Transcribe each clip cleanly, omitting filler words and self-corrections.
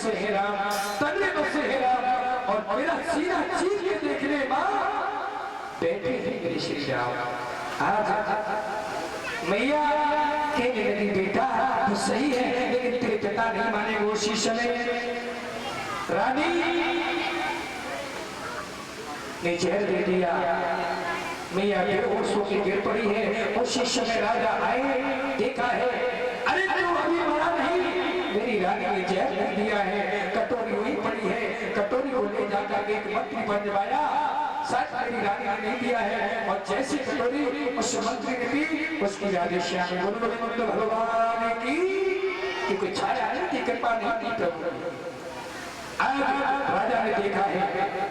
बसे है राम, तन में बसे है राम, और मेरा सीना चीर के देख ले माँ, बैठे हैं मेरे श्री राम। आज मैया कहने लगी बेटा तो सही है, लेकिन तेरे पिता नहीं माने। वो शीश में रानी ने जहर दे दिया, मैया बेहोश होकर गिर पड़ी है। उसी समय राजा आए, देखा है अरे तू अभी मरा नहीं, मेरी रानी ने जहर दे दिया है, कटोरी वही पड़ी है, कटोरी को ले जाकर एक मंत्री बनवाया, सच मेरी रानी ने नहीं दिया है। और जैसी कटोरी उस मंत्री ने पी, उसकी राधेश्याम में बोलो भगवान की कि कोई छाया नहीं थी, कृपा नहीं थी प्रभु। आज राजा ने देखा है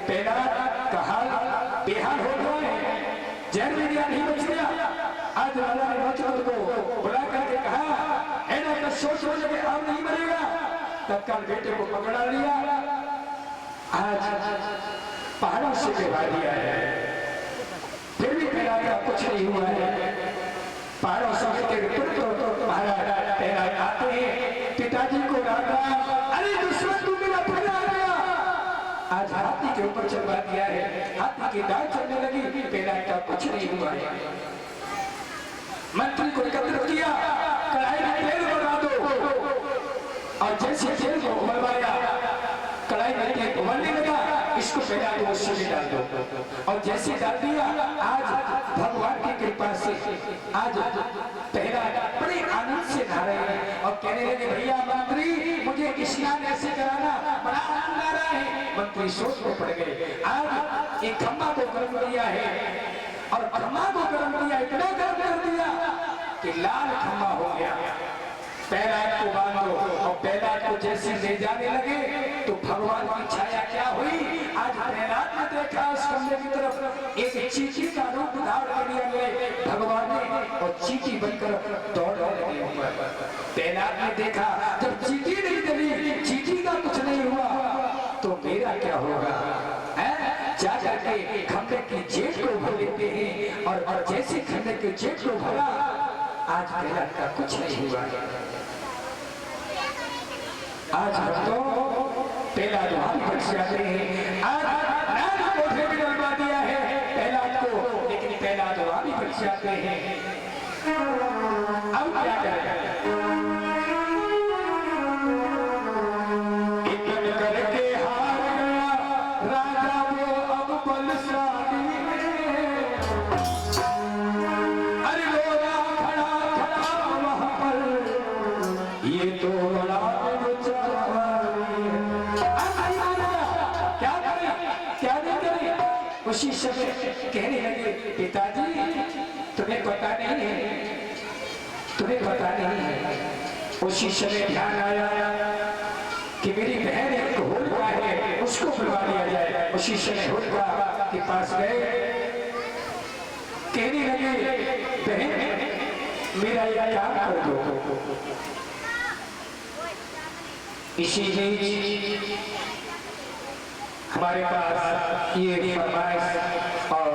पहला का हाल बेहाल हो गया है, जहर में दिया नहीं बच गया। आज राजा ने नौजवान को बुला करके कहा ऐना का सोच हो लगे अब नहीं मरेगा, तत्काल बेटे को पकड़ा लिया। आज पहाड़ों से गिरा दिया है, फिर भी पहला का कुछ नहीं हुआ है। पहाड़ों से तो महाराज पहला आते हैं, पिताजी को राजा अरे दुश्मन तू मेरा पकड़ा गया। आज हाथी के ऊपर चढ़वा दिया है, हाथी की दाल चढ़ने लगी, पहला का कुछ नहीं हुआ है। मंत्री को एकत्र किया, कढ़ाई में तेल बढ़ा दो, और जैसे तेल को उबलवाया, कढ़ाई में तेल उबलने लगा, इसको पहला दो उसी में डाल दो, और जैसे डाल दिया आज भगवान की कृपा से आज पहला बड़े आनंद से नहा रहे हैं। और कहने लगे भैया मंत्री मुझे स्नान ऐसे कराना, बड़ा आनंद आ रहा है। मंत्री सोच में पड़ गए, आज एक खम्बा को गर्म किया है, और खम्बा को गर्म किया, इतना गर्म कर दिया कि लाल खम्बा हो गया। पैरात को बांधो, और पैरात को जैसे ले जाने लगे तो भगवान की छाया क्या हुई। आज पैरात ने देखा उस कमरे की तरफ एक चींटी का रूप धारण कर लिया भगवान ने, और चींटी बनकर दौड़ने लगे ऊपर। पैरात ने देखा जब चींटी नहीं चली, चींटी का कुछ नहीं हुआ, तो मेरा क्या होगा। जा करके खंबे की जेठ को भर लेते हैं, और जैसे खंबे की जेठ को भरा, आज पैरात का कुछ नहीं हुआ। आज हम तो पहला दुआन बच जाते हैं, आज नाम कोठे में डलवा दिया है पहला को, लेकिन पहला दुआन भी बच जाते हैं। अब क्या करें, इतने करके हार गया राजा वो अब बलशाली है। अरे लोला खड़ा खड़ा वहां पर, ये तो बड़ा उसी समय कहने लगे पिताजी तुम्हें पता नहीं है, तुम्हें पता नहीं है। उसी समय ध्यान आया कि मेरी बहन एक होलिका है, उसको बुलवा लिया जाए। उसी समय होलिका के पास गए, कहने लगे बहन मेरा यह काम कर दो। इसी बीच हमारे पास ये फरमाइश और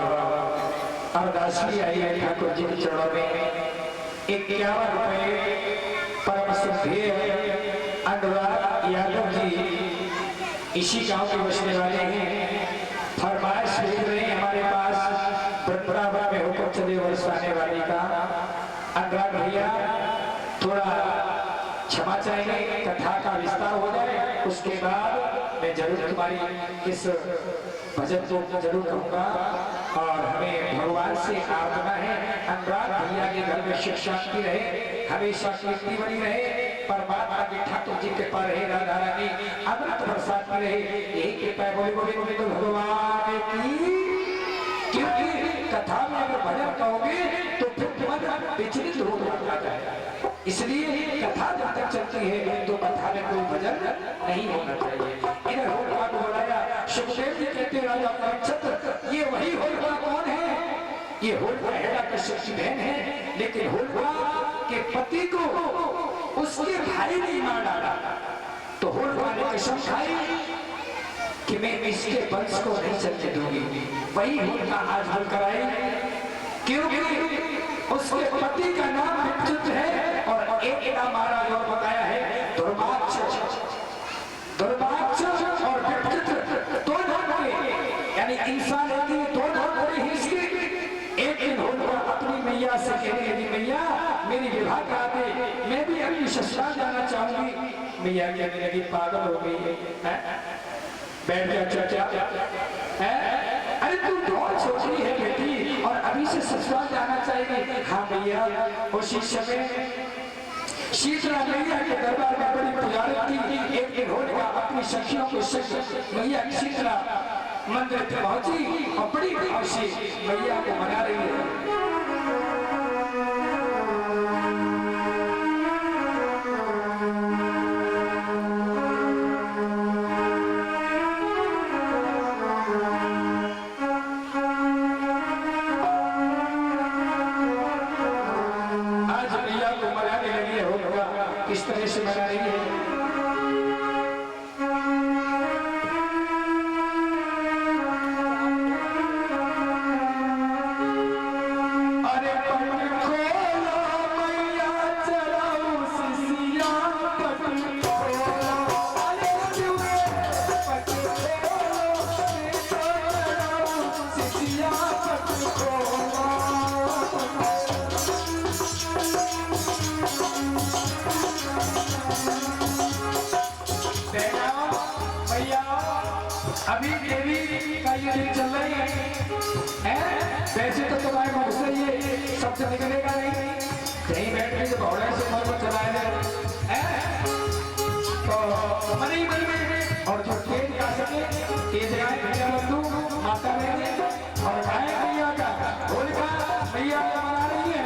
अरदासी आई है ठाकुर जी के चरणों में। 51 रुपए परम श्रद्धेय अनुराग यादव जी इसी गांव के बसने वाले हैं, फरमाइश भेज रहे हैं हमारे पास। बराबर में होकर चले वर्षाने वाली का अनुराग भैया थोड़ा क्षमा चाहेंगे, कथा का विस्तार हो जाए, उसके बाद मैं जरूर तुम्हारी इस भजन को जरूर कहूँगा। और हमें भगवान से प्रार्थना है अनुराग भैया के घर में सुख शांति रहे, हमेशा कीर्ति बनी रहे, परमात्मा की ठाकुर जी के पर रहे, राधा रानी अमृत बरसात में रहे, यही कृपा बोले बोले बोले तो भगवान की। क्योंकि कथा में अगर भजन कहोगे तो फिर मन विचलित हो जाता है, इसलिए कथा जब तक चलती है तो कथा में कोई भजन नहीं होना चाहिए। इधर होलिका को बुलाया, सुखदेव जी कहते राजा परीक्षित ये वही होलिका कौन है, ये होलिका हिरण्यकश्यप की बहन है, लेकिन होलिका के पति को उसके भाई ने मार डाला, तो होलिका ने कसम खाई कि मैं इसके वंश को नहीं चलने दूंगी। वही होलिका आज बोलकर आई, क्योंकि उसके पति का नाम विद्युत है, और एक नाम महाराज और बताया है दुर्माक्ष। मैया से कहने लगी मैया मेरी विवाह करा दे, मैं भी अपनी ससुराल जाना चाहूंगी। मैया कहने लगी पागल हो गई है? बैठ जा चाचा, अरे तू बहुत छोटी है बेटी और अभी से ससुराल जाना चाहेगी। हाँ मैया। उसी समय शीतला मैया के दरबार में बड़ी पुजारी थी। एक दिन होने का अपनी सखियों के संग मैया शीतला मंदिर पे पहुंची और बड़ी भाव से मैया को मना रही है। आज मैया को मनाने लगी है। होगा किस तरह से मना रही है? अभी देवी का ये दिन चल रही है, वैसे तो तुम्हारे मुख से ये शब्द निकलेगा नहीं, कहीं बैठ के जब घोड़े से मन को चलाए तो मन ही मन में, और जो तेज गा सके तेज गाए भैया बंधु माता बहने और गायक मैया का होलिका मैया का मना रही है।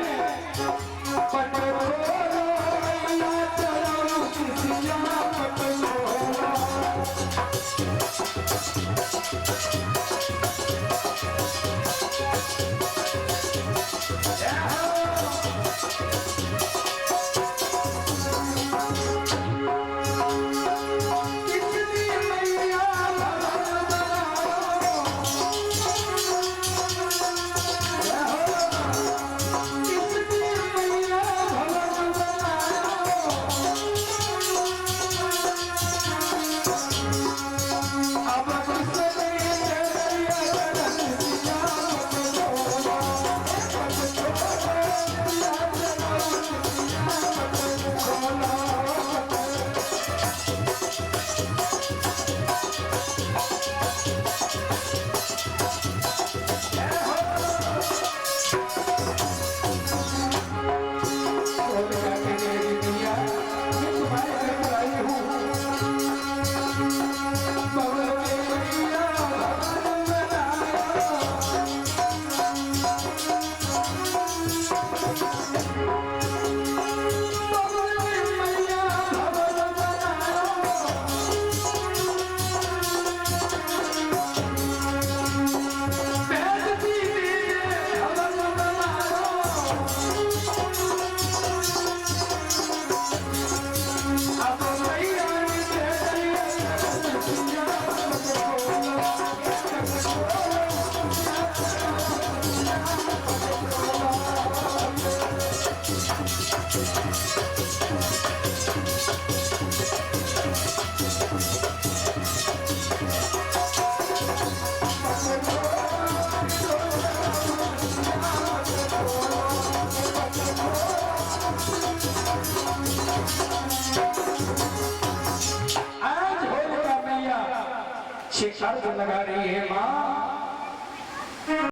अर्घ लगा रही है माँ।